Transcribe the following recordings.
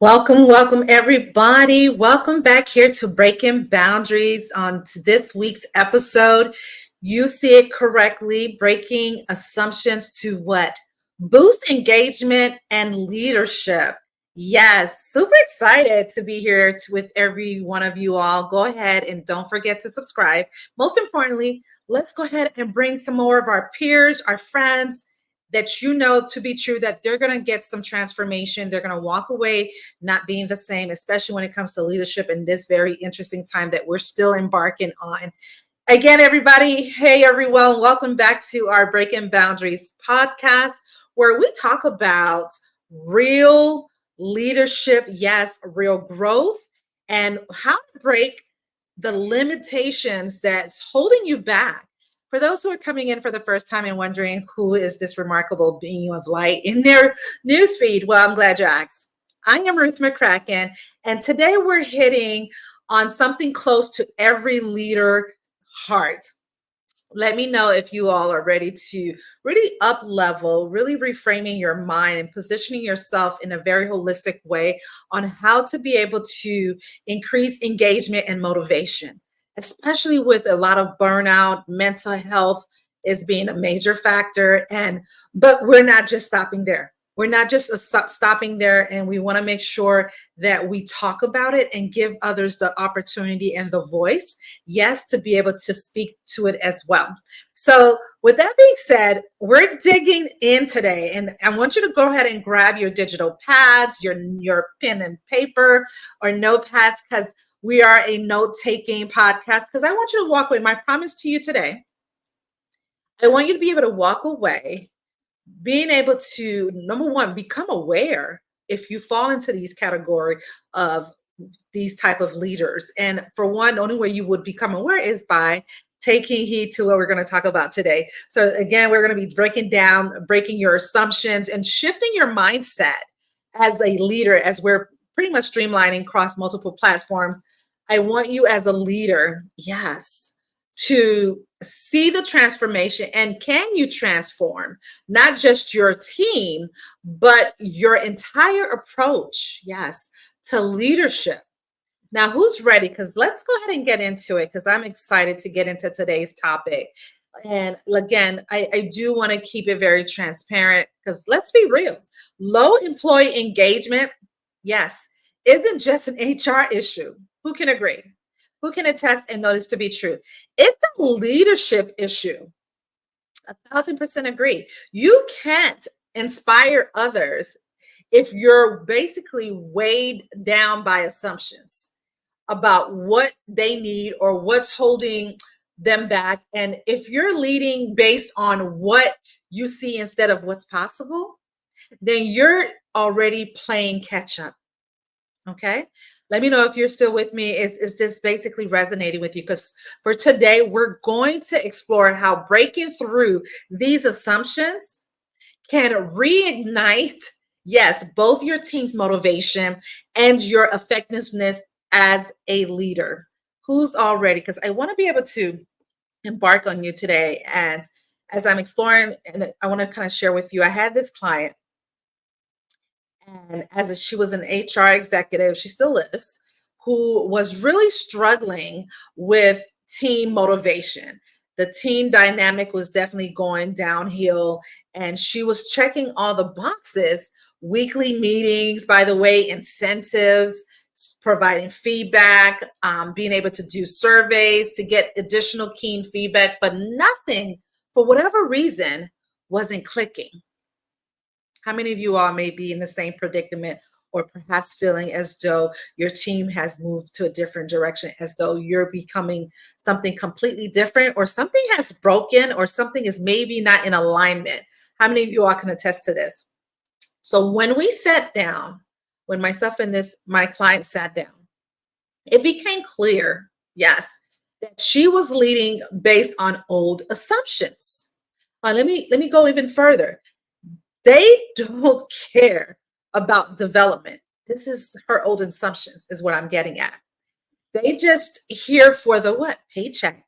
Welcome, everybody. Welcome back here to Breaking Boundaries on to this week's episode. You see it correctly, breaking assumptions to what? Boost engagement and leadership. Yes, super excited to be here with every one of you all. Go ahead and don't forget to subscribe. Most importantly, let's go ahead and bring some more of our peers, our friends, that you know to be true, that they're going to get some transformation. They're going to walk away not being the same, especially when it comes to leadership in this very interesting time that we're still embarking on. Again, everybody, hey, everyone, welcome back to our Breaking Boundaries podcast, where we talk about real leadership, yes, real growth, and how to break the limitations that's holding you back. For those who are coming in for the first time and wondering who is this remarkable being of light in their newsfeed, well, I'm glad you asked. I am Ruth McCracken, and today we're hitting on something close to every leader heart. Let me know if you all are ready to really up level, really reframing your mind and positioning yourself in a very holistic way on how to be able to increase engagement and motivation, especially with a lot of burnout. Mental health is being a major factor, but we're not just stopping there. We're not just stopping there, and we want to make sure that we talk about it and give others the opportunity and the voice, yes, to be able to speak to it as well. So with that being said, we're digging in today, and I want you to go ahead and grab your digital pads, your pen and paper or notepads, because we are a note-taking podcast, because I want you to walk away. My promise to you today, I want you to be able to walk away being able to, number one, become aware if you fall into these category of these type of leaders. And for one, the only way you would become aware is by taking heed to what we're going to talk about today. So again, we're going to be breaking your assumptions and shifting your mindset as a leader, as we're pretty much streamlining across multiple platforms. I want you as a leader, yes, to see the transformation. And can you transform not just your team, but your entire approach, yes, to leadership? Now, who's ready? Because let's go ahead and get into it, because I'm excited to get into today's topic. And again, I do want to keep it very transparent, because let's be real. Low employee engagement, yes, isn't just an HR issue. Who can agree? Who can attest and know this to be true? It's a leadership issue. 1,000% agree. You can't inspire others if you're basically weighed down by assumptions about what they need or what's holding them back. And if you're leading based on what you see instead of what's possible, then you're already playing catch up. Okay. Let me know if you're still with me. It's just basically resonating with you, because for today, we're going to explore how breaking through these assumptions can reignite, yes, both your team's motivation and your effectiveness as a leader. Who's all ready? Because I want to be able to embark on you today. And as I'm exploring, and I want to kind of share with you, I had this client, and she was an HR executive, she still is, who was really struggling with team motivation. The team dynamic was definitely going downhill, and she was checking all the boxes: weekly meetings, by the way, incentives, providing feedback, being able to do surveys to get additional keen feedback, but nothing, for whatever reason, wasn't clicking. How many of you all may be in the same predicament, or perhaps feeling as though your team has moved to a different direction, as though you're becoming something completely different, or something has broken, or something is maybe not in alignment? How many of you all can attest to this? So when we sat down, when myself and my client sat down, it became clear, yes, that she was leading based on old assumptions. Let me go even further. They don't care about development. This is her old assumptions, is what I'm getting at. They just here for the what? Paycheck.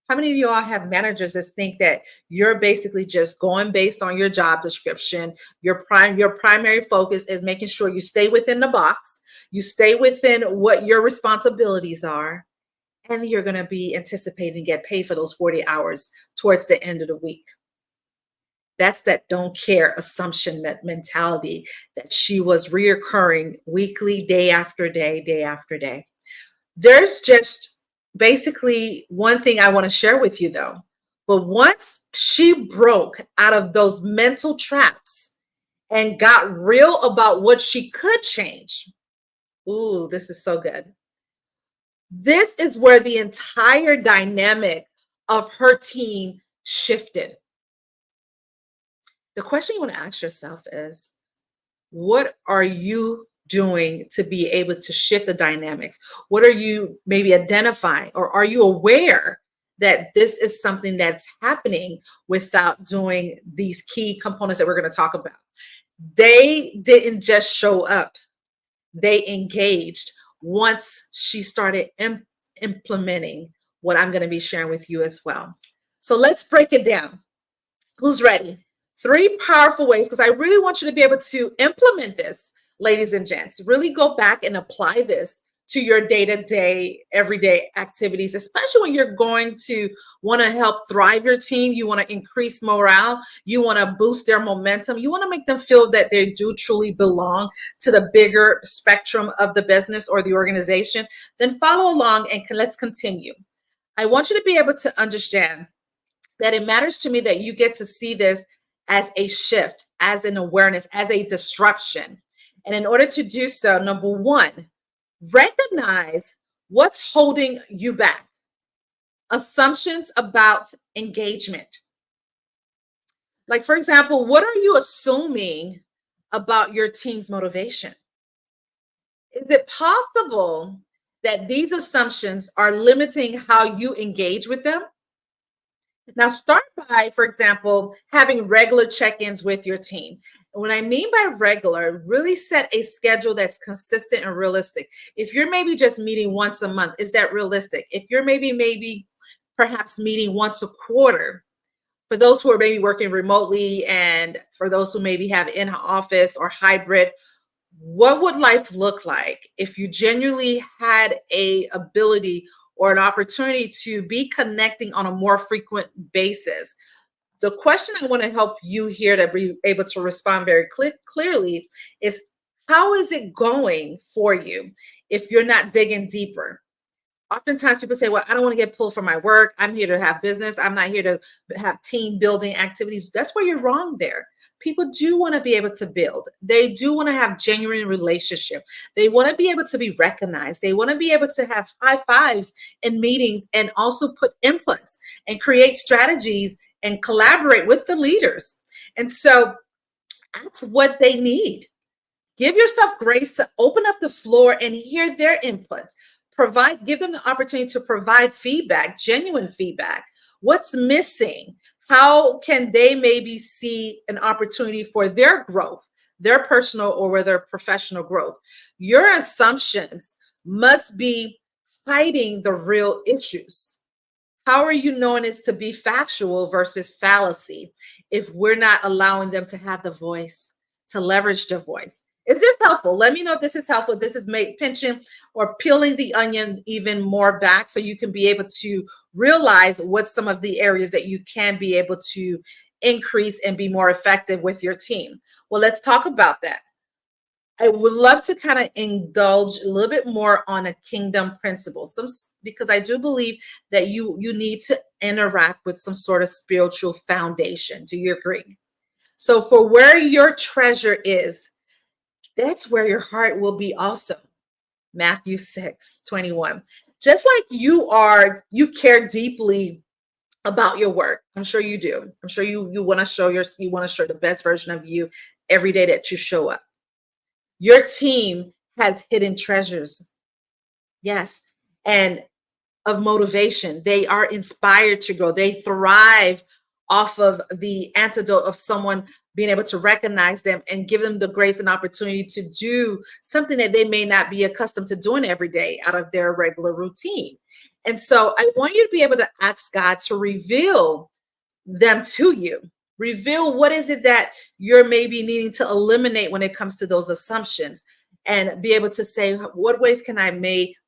How many of you all have managers that think that you're basically just going based on your job description? Your primary focus is making sure you stay within the box, you stay within what your responsibilities are, and you're going to be anticipating get paid for those 40 hours towards the end of the week. That's that don't care assumption mentality that she was reoccurring weekly, day after day, day after day. There's just basically one thing I want to share with you though. But once she broke out of those mental traps and got real about what she could change, ooh, this is so good. This is where the entire dynamic of her team shifted. The question you want to ask yourself is, what are you doing to be able to shift the dynamics? What are you maybe identifying, or are you aware that this is something that's happening without doing these key components that we're going to talk about? They didn't just show up, they engaged once she started implementing what I'm going to be sharing with you as well. So let's break it down. Who's ready? 3 powerful ways, because I really want you to be able to implement this, ladies and gents. Really go back and apply this to your day-to-day, everyday activities, especially when you're going to want to help thrive your team. You want to increase morale. You want to boost their momentum. You want to make them feel that they do truly belong to the bigger spectrum of the business or the organization. Then follow along and let's continue. I want you to be able to understand that it matters to me that you get to see this as a shift, as an awareness, as a disruption. And in order to do so, number 1, recognize what's holding you back. Assumptions about engagement. Like, for example, what are you assuming about your team's motivation? Is it possible that these assumptions are limiting how you engage with them? Now, start by, for example, having regular check-ins with your team. And what I mean by regular, really set a schedule that's consistent and realistic. If you're maybe just meeting once a month, is that realistic? If you're maybe perhaps meeting once a quarter, for those who are maybe working remotely and for those who maybe have in-office or hybrid, what would life look like if you genuinely had a ability or an opportunity to be connecting on a more frequent basis? The question I want to help you here to be able to respond very clearly is, how is it going for you if you're not digging deeper? Oftentimes people say, well, I don't want to get pulled from my work. I'm here to have business. I'm not here to have team building activities. That's where you're wrong there. People do want to be able to build. They do want to have genuine relationship. They want to be able to be recognized. They want to be able to have high fives in meetings and also put inputs and create strategies and collaborate with the leaders. And so that's what they need. Give yourself grace to open up the floor and hear their inputs. Give them the opportunity to provide feedback, genuine feedback. What's missing? How can they maybe see an opportunity for their growth, their personal or their professional growth? Your assumptions must be hiding the real issues. How are you knowing it's to be factual versus fallacy if we're not allowing them to have the voice, to leverage the voice? Is this helpful? Let me know if this is helpful. This is pinching or peeling the onion even more back so you can be able to realize what some of the areas that you can be able to increase and be more effective with your team. Well, let's talk about that. I would love to kind of indulge a little bit more on a kingdom principle, because I do believe that you need to interact with some sort of spiritual foundation. Do you agree? So for where your treasure is, that's where your heart will be also. Matthew 6:21. Just like you care deeply about your work. I'm sure you do. I'm sure you want to show the best version of you every day that you show up. Your team has hidden treasures. Yes. And of motivation. They are inspired to grow. They thrive off of the antidote of someone being able to recognize them and give them the grace and opportunity to do something that they may not be accustomed to doing every day out of their regular routine. And so I want you to be able to ask God to reveal them to you. Reveal what is it that you're maybe needing to eliminate when it comes to those assumptions, and be able to say, what ways can I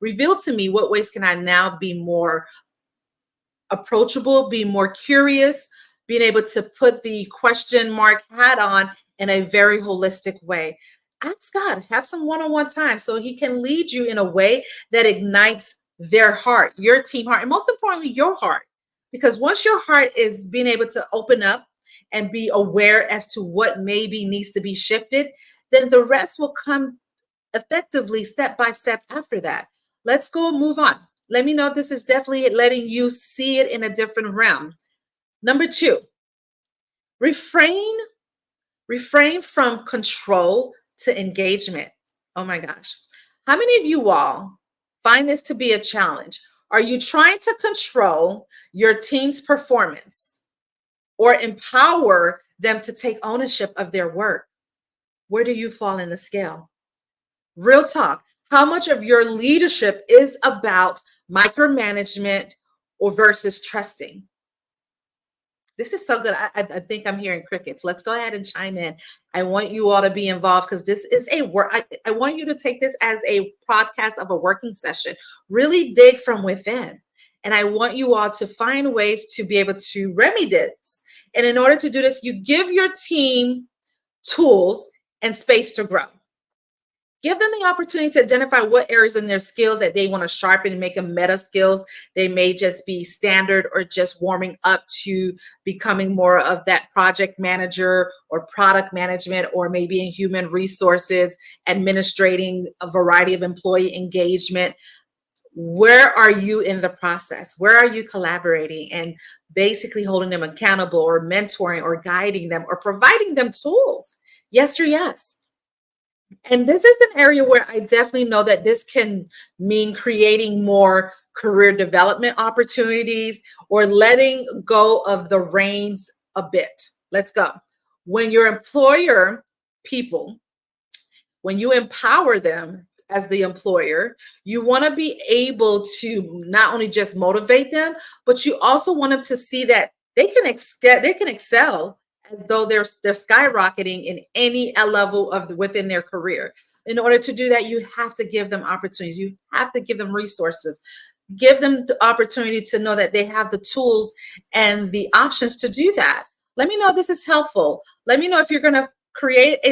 reveal to me, what ways can I now be more approachable, be more curious, being able to put the question mark hat on in a very holistic way. Ask God, have some one-on-one time so he can lead you in a way that ignites their heart, your team heart, and most importantly, your heart. Because once your heart is being able to open up and be aware as to what maybe needs to be shifted, then the rest will come effectively step by step after that. Let's go and move on. Let me know if this is definitely letting you see it in a different realm. Number 2, refrain from control to engagement. Oh my gosh. How many of you all find this to be a challenge? Are you trying to control your team's performance or empower them to take ownership of their work? Where do you fall in the scale? Real talk. How much of your leadership is about micromanagement or versus trusting? This is so good. I think I'm hearing crickets. Let's go ahead and chime in. I want you all to be involved because this is a work. I want you to take this as a podcast of a working session. Really dig from within. And I want you all to find ways to be able to remedy this. And in order to do this, you give your team tools and space to grow. Give them the opportunity to identify what areas in their skills that they want to sharpen and make them meta skills. They may just be standard or just warming up to becoming more of that project manager or product management, or maybe in human resources, administrating a variety of employee engagement. Where are you in the process? Where are you collaborating and basically holding them accountable or mentoring or guiding them or providing them tools? Yes or yes. And this is an area where I definitely know that this can mean creating more career development opportunities or letting go of the reins a bit. Let's go. When your employer people, when you empower them as the employer, you want to be able to not only just motivate them, but you also want them to see that they can excel as though they're skyrocketing in any level of within their career. In order to do that, you have to give them opportunities. You have to give them resources. Give them the opportunity to know that they have the tools and the options to do that. Let me know if this is helpful. Let me know if you're going to create a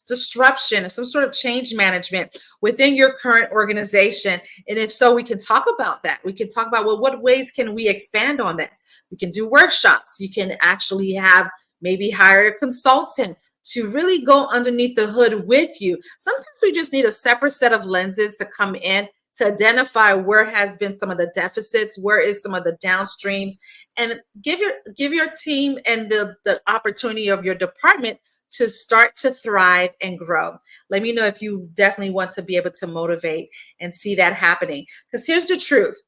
disruption, some sort of change management within your current organization. And if so, we can talk about that. We can talk about, well, what ways can we expand on that? We can do workshops. You can actually have maybe hire a consultant to really go underneath the hood with you. Sometimes we just need a separate set of lenses to come in to identify where has been some of the deficits, where is some of the downstreams, and give your team and the opportunity of your department to start to thrive and grow. Let me know if you definitely want to be able to motivate and see that happening. Because here's the truth.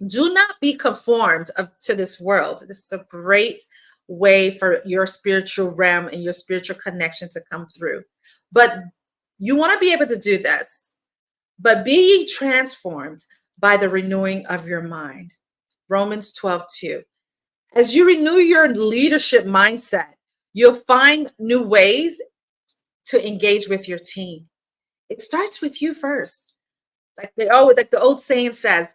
Do not be conformed to this world. This is a great way for your spiritual realm and your spiritual connection to come through. But you want to be able to do this. But be ye transformed by the renewing of your mind. Romans 12:2. As you renew your leadership mindset, you'll find new ways to engage with your team. It starts with you first. Like the old saying says,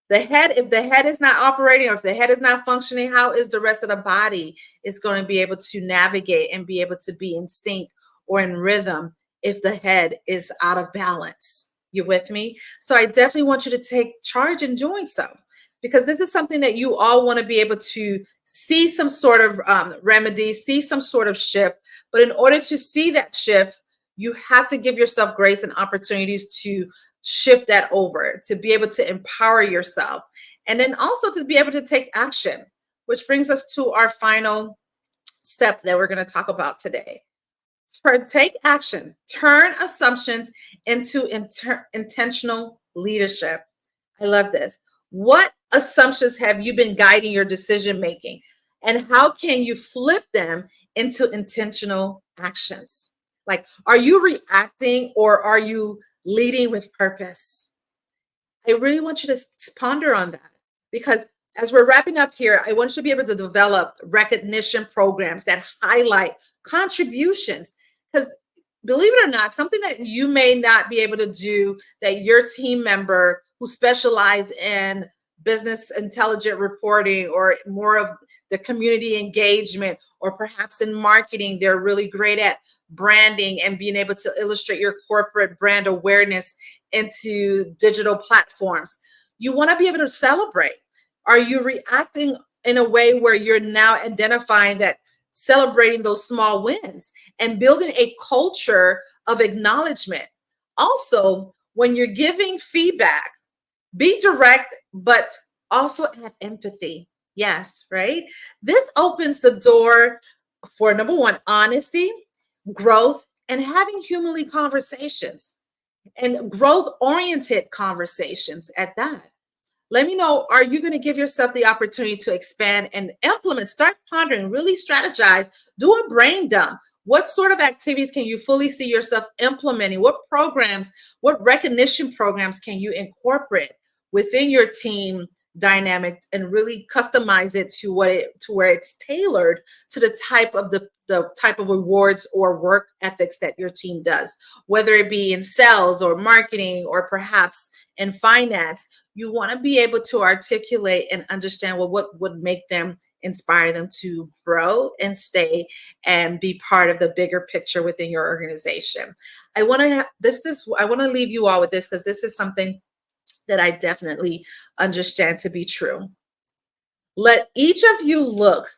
if the head is not operating, or if the head is not functioning, how is the rest of the body is going to be able to navigate and be able to be in sync or in rhythm if the head is out of balance? You with me? So I definitely want you to take charge in doing so, because this is something that you all want to be able to see some sort of remedy, see some sort of shift. But in order to see that shift, you have to give yourself grace and opportunities to shift that over, to be able to empower yourself, and then also to be able to take action, which brings us to our final step that we're going to talk about today. Take action. Turn assumptions into intentional leadership. I love this. What assumptions have you been guiding your decision making? And how can you flip them into intentional actions? Like, are you reacting or are you leading with purpose? I really want you to ponder on that, because as we're wrapping up here, I want you to be able to develop recognition programs that highlight contributions. Because believe it or not, something that you may not be able to do, that your team member who specialize in business intelligent reporting or more of the community engagement, or perhaps in marketing, they're really great at branding and being able to illustrate your corporate brand awareness into digital platforms. You want to be able to celebrate. Are you reacting in a way where you're now identifying that, celebrating those small wins and building a culture of acknowledgement? Also, when you're giving feedback, be direct, but also add empathy. Yes, right? This opens the door for number one, honesty, growth, and having humanly conversations, and growth oriented conversations at that. Let me know, are you going to give yourself the opportunity to expand and implement, start pondering, really strategize, do a brain dump? What sort of activities can you fully see yourself implementing? What programs, what recognition programs can you incorporate within your team dynamic and really customize it to where it's tailored to the type of rewards or work ethics that your team does, whether it be in sales or marketing or perhaps in finance. You want to be able to articulate and understand, well, what would make them, inspire them to grow and stay and be part of the bigger picture within your organization. I want to I want to leave you all with this, because this is something that I definitely understand to be true. Let each of you look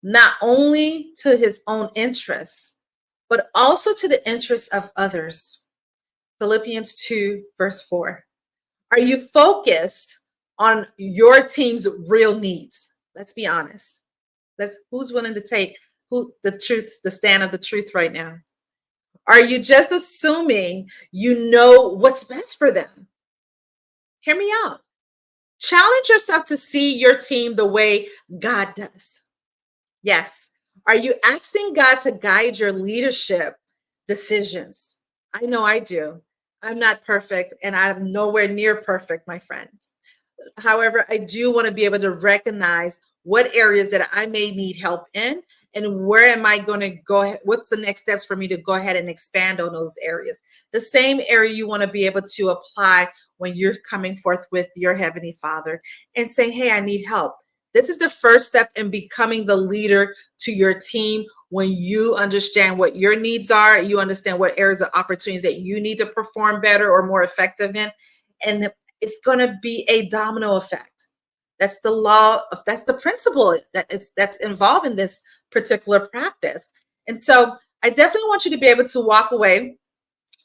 not only to his own interests, but also to the interests of others. Philippians 2, verse 4. Are you focused on your team's real needs? Let's be honest. Who's willing to take the stand of the truth right now? Are you just assuming you know what's best for them? Hear me out. Challenge yourself to see your team the way God does. Yes. Are you asking God to guide your leadership decisions? I know I do. I'm not perfect, and I'm nowhere near perfect, my friend. However, I do want to be able to recognize what areas that I may need help in, and where am I going to go ahead, what's the next steps for me to go ahead and expand on those areas. The same area you want to be able to apply when you're coming forth with your Heavenly Father and say, hey, I need help. This is the first step in becoming the leader to your team. When you understand what your needs are, you understand what areas of opportunities that you need to perform better or more effective in, and it's going to be a domino effect. That's the law of, that's the principle that's involved in this particular practice. And so I definitely want you to be able to walk away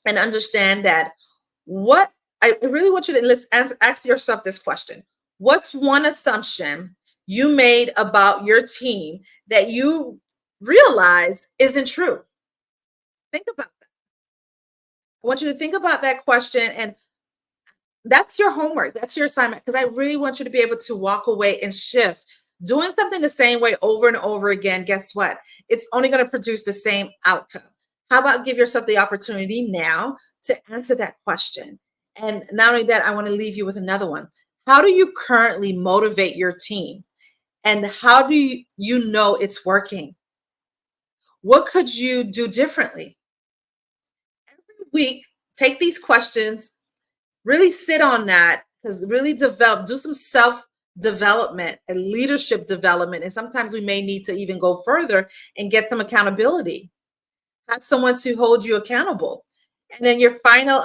and understand that, what I really want you to ask yourself this question. What's one assumption you made about your team that you realized isn't true? Think about that. I want you to think about that question, and that's your homework. That's your assignment, because I really want you to be able to walk away and shift. Doing something the same way over and over again, guess what? It's only going to produce the same outcome. How about give yourself the opportunity now to answer that question? And not only that, I want to leave you with another one. How do you currently motivate your team? And how do you know it's working? What could you do differently? Every week, take these questions, really sit on that, because really do some self development and leadership development. And sometimes we may need to even go further and get some accountability, have someone to hold you accountable. And then your final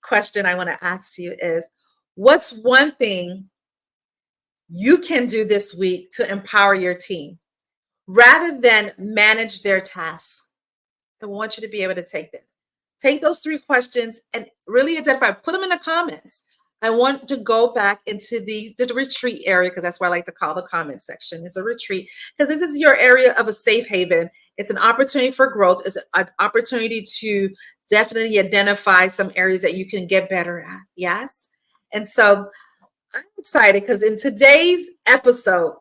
question I want to ask you is, what's one thing you can do this week to empower your team rather than manage their tasks? I want you to be able to take those 3 questions and really identify, put them in the comments. I want to go back into the retreat area, because that's what I like to call the comment section. It's a retreat, because this is your area of a safe haven. It's an opportunity for growth. It's an opportunity to definitely identify some areas that you can get better at. Yes. And so I'm excited, because in today's episode,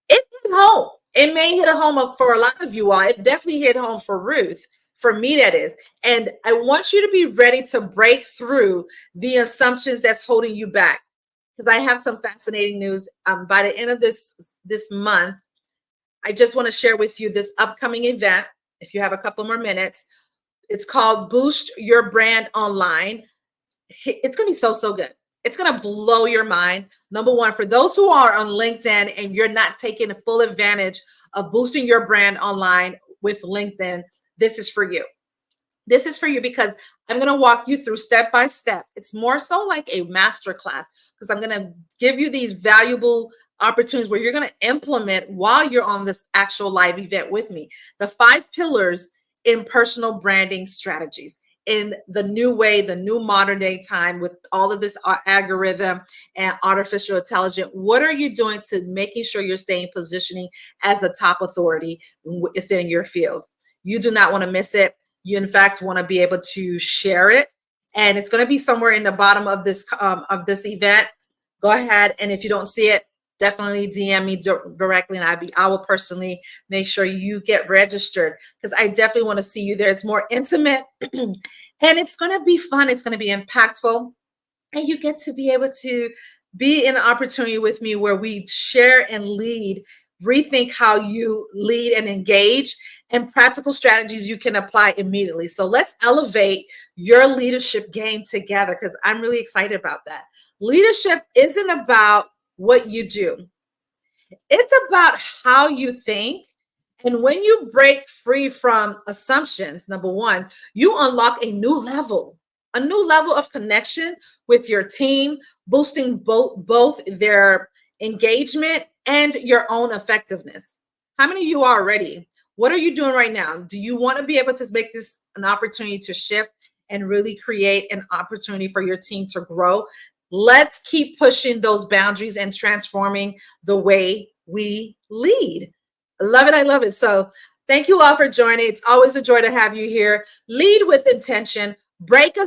it hit home. It may hit home for a lot of you all. It definitely hit home for Ruth. For me, that is. And I want you to be ready to break through the assumptions that's holding you back. Because I have some fascinating news. By the end of this month, I just want to share with you this upcoming event. If you have a couple more minutes, it's called Boost Your Brand Online. It's going to be so good. It's going to blow your mind. Number one, for those who are on LinkedIn and you're not taking full advantage of boosting your brand online with LinkedIn, this is for you. This is for you because I'm going to walk you through step by step. It's more so like a master class because I'm going to give you these valuable opportunities where you're going to implement while you're on this actual live event with me. The 5 pillars in personal branding strategies in the new way, the new modern day time with all of this algorithm and artificial intelligence. What are you doing to making sure you're staying positioning as the top authority within your field? You do not want to miss it. You, in fact, want to be able to share it. And it's going to be somewhere in the bottom of this event. Go ahead. And if you don't see it, definitely DM me directly. And I will personally make sure you get registered because I definitely want to see you there. It's more intimate and it's going to be fun. It's going to be impactful. And you get to be able to be in an opportunity with me where we share and lead, rethink how you lead and engage, and practical strategies you can apply immediately. So let's elevate your leadership game together because I'm really excited about that. Leadership isn't about what you do. It's about how you think. And when you break free from assumptions, number one, you unlock a new level of connection with your team, boosting both their engagement and your own effectiveness. How many of you are ready? What are you doing right now? Do you want to be able to make this an opportunity to shift and really create an opportunity for your team to grow? Let's keep pushing those boundaries and transforming the way we lead. I love it. I love it. So thank you all for joining. It's always a joy to have you here. Lead with intention, break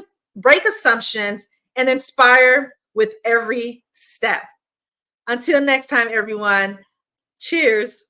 assumptions, and inspire with every step. Until next time, everyone. Cheers.